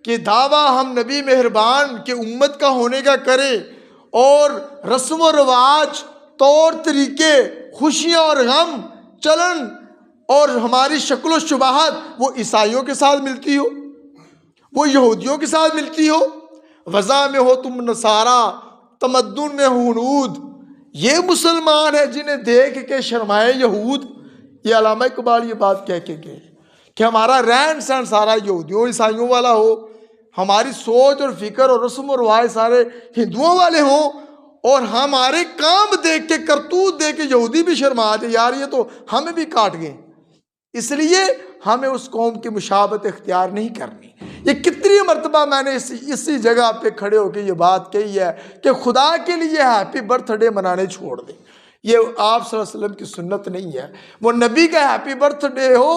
کہ دعویٰ ہم نبی مہربان کے امت کا ہونے کا کرے، اور رسم و رواج، طور طریقے، خوشیاں اور غم، چلن اور ہماری شکل و شباہت وہ عیسائیوں کے ساتھ ملتی ہو، وہ یہودیوں کے ساتھ ملتی ہو، وضع میں ہو تم نصارہ، تمدن میں ہو ہنود، یہ مسلمان ہیں جنہیں دیکھ کے شرمائے یہود۔ یہ علامہ اقبال یہ بات کہہ کے گئے کہ ہمارا رہن سہن سارا یہودیوں عیسائیوں والا ہو، ہماری سوچ اور فکر اور رسم و رواج سارے ہندوؤں والے ہوں، اور ہمارے کام دیکھ کے، کرتوت دیکھ کے یہودی بھی شرما جائے، یار یہ تو ہمیں بھی کاٹ گئے۔ اس لیے ہمیں اس قوم کی مشابہت اختیار نہیں کرنی۔ یہ کتنی مرتبہ میں نے اسی جگہ پہ کھڑے ہو کے یہ بات کہی ہے کہ خدا کے لیے ہیپی برتھ ڈے منانے چھوڑ دیں۔ یہ آپ صلی اللہ علیہ وسلم کی سنت نہیں ہے۔ وہ نبی کا ہیپی برتھ ڈے ہو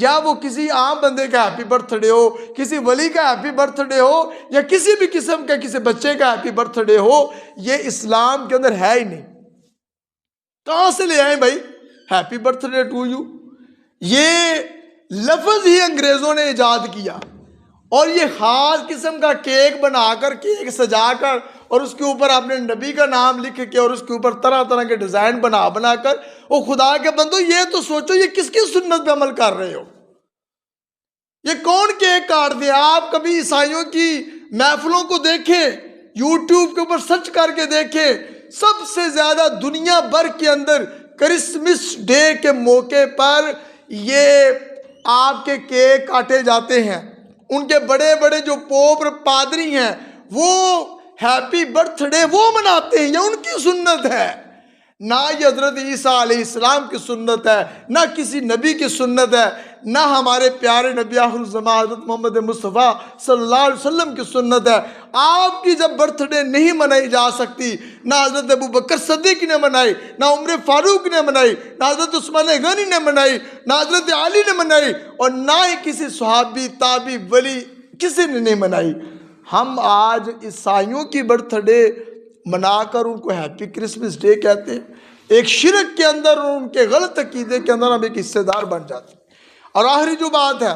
یا وہ کسی عام بندے کا ہیپی برتھ ڈے ہو، کسی ولی کا ہیپی برتھ ڈے ہو یا کسی بھی قسم کا کسی بچے کا ہیپی برتھ ڈے ہو، یہ اسلام کے اندر ہے ہی نہیں۔ کہاں سے لے آئیں بھائی happy birthday to you? یہ لفظ ہی انگریزوں نے ایجاد کیا، اور یہ خاص قسم کا کیک بنا کر، کیک سجا کر، اور اس کے اوپر اپنے نبی کا نام لکھ کے، اور اس کے اوپر طرح طرح کے ڈیزائن بنا کر، وہ خدا کے بندو یہ تو سوچو یہ کس کی سنت پہ عمل کر رہے ہو؟ یہ کون کیک کاٹ دے؟ آپ کبھی عیسائیوں کی محفلوں کو دیکھیں، یوٹیوب کے اوپر سرچ کر کے دیکھیں، سب سے زیادہ دنیا بھر کے اندر کرسمس ڈے کے موقع پر یہ آپ کے کیک کاٹے جاتے ہیں۔ ان کے بڑے بڑے جو پوپ پادری ہیں وہ ہیپی برتھ ڈے وہ مناتے ہیں، یہ ان کی سنت ہے۔ نہ یہ حضرت عیسیٰ علیہ السلام کی سنت ہے، نہ کسی نبی کی سنت ہے، نہ ہمارے پیارے نبی آخر الزمان حضرت محمد مصطفیٰ صلی اللہ علیہ وسلم کی سنت ہے۔ آپ کی جب برتھ ڈے نہیں منائی جا سکتی، نہ حضرت ابوبکر صدیق نے منائی، نہ عمر فاروق نے منائی، نہ حضرت عثمان غنی نے منائی، نہ حضرت علی نے منائی، اور نہ ہی کسی صحابی، تابعی، ولی کسی نے نہیں منائی۔ ہم آج عیسائیوں کی برتھ ڈے منا کر ان کو ہیپی کرسمس ڈے کہتے ہیں۔ ایک شرک کے اندر، ان کے غلط عقیدے کے اندر ہم ایک حصہ دار بن جاتے ہیں۔ اور آخری جو بات ہے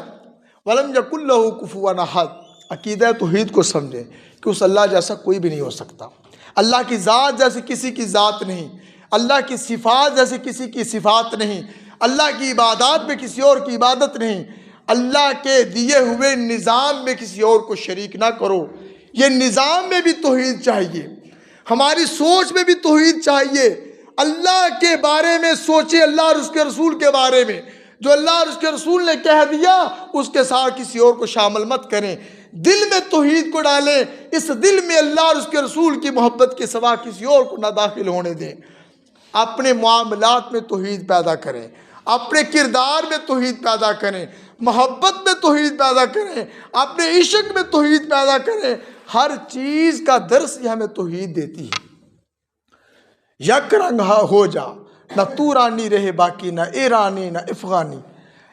وَلَمْ يَكُنْ لَهُ كُفُوًا أَحَدٌ، عقیدہ توحید کو سمجھیں کہ اس اللہ جیسا کوئی بھی نہیں ہو سکتا۔ اللہ کی ذات جیسے کسی کی ذات نہیں، اللہ کی صفات جیسے کسی کی صفات نہیں، اللہ کی عبادات میں کسی اور کی عبادت نہیں، اللہ کے دیے ہوئے نظام میں کسی اور کو شریک نہ کرو۔ یہ نظام میں بھی توحید چاہیے، ہماری سوچ میں بھی توحید چاہیے۔ اللہ کے بارے میں سوچیں، اللہ اور اس کے رسول کے بارے میں، جو اللہ اور اس کے رسول نے کہہ دیا اس کے ساتھ کسی اور کو شامل مت کریں۔ دل میں توحید کو ڈالیں، اس دل میں اللہ اور اس کے رسول کی محبت کے سوا کسی اور کو نہ داخل ہونے دیں۔ اپنے معاملات میں توحید پیدا کریں، اپنے کردار میں توحید پیدا کریں، محبت میں توحید پیدا کریں، اپنے عشق میں توحید پیدا کریں۔ ہر چیز کا درس یہ ہمیں توحید دیتی ہے۔ یک رنگ ہو جا، نہ تو رانی رہے باقی، نہ ایرانی نہ افغانی۔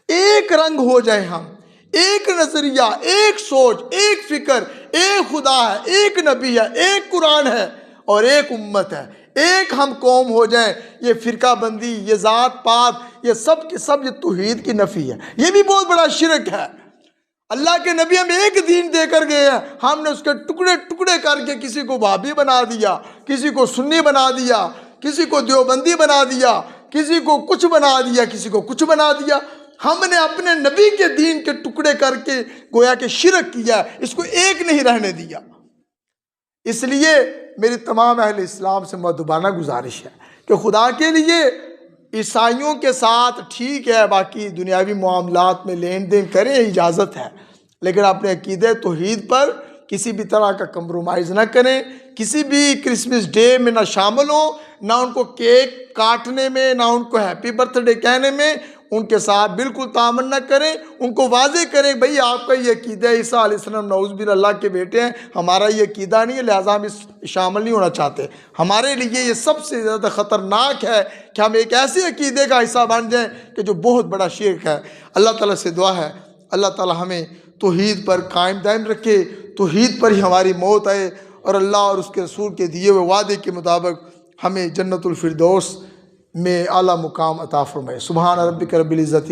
ایک رنگ ہو جائے ہم، ایک نظریہ، ایک سوچ، ایک فکر، ایک خدا ہے، ایک نبی ہے، ایک قرآن ہے اور ایک امت ہے، ایک ہم قوم ہو جائیں۔ یہ فرقہ بندی، یہ ذات پات، یہ سب کے سب یہ توحید کی نفی ہے۔ یہ بھی بہت بڑا شرک ہے۔ اللہ کے نبی ہمیں ایک دین دے کر گئے ہیں، ہم نے اس کے ٹکڑے ٹکڑے کر کے کسی کو وہابی بنا دیا، کسی کو سنی بنا دیا، کسی کو دیوبندی بنا دیا، کسی کو کچھ بنا دیا، کسی کو کچھ بنا دیا۔ ہم نے اپنے نبی کے دین کے ٹکڑے کر کے گویا کہ شرک کیا، اس کو ایک نہیں رہنے دیا۔ اس لیے میری تمام اہل اسلام سے مؤدبانہ گزارش ہے کہ خدا کے لیے عیسائیوں کے ساتھ ٹھیک ہے، باقی دنیاوی معاملات میں لین دین کریں، اجازت ہے، لیکن اپنے عقیدہ توحید پر کسی بھی طرح کا کمپرومائز نہ کریں، کسی بھی کرسمس ڈے میں نہ شامل ہوں، نہ ان کو کیک کاٹنے میں، نہ ان کو ہیپی برتھ ڈے کہنے میں ان کے ساتھ بالکل تعامل نہ کریں۔ ان کو واضح کریں بھئی آپ کا یہ عقیدہ ہے، عیسیٰ علیہ السلام نعوذ باللہ اللہ کے بیٹے ہیں، ہمارا یہ عقیدہ نہیں ہے، لہٰذا ہم اس شامل نہیں ہونا چاہتے۔ ہمارے لیے یہ سب سے زیادہ خطرناک ہے کہ ہم ایک ایسے عقیدے کا حصہ بن جائیں کہ جو بہت بڑا شرک ہے۔ اللہ تعالیٰ سے دعا ہے اللہ تعالیٰ ہمیں توحید پر قائم دائم رکھے، توحید پر ہی ہماری موت آئے، اور اللہ اور اس کے رسول کے دیے ہوئے وعدے کے مطابق ہمیں جنت الفردوس میں اعلیٰ مقام عطا فرمائے۔ سبحان ربک رب العزت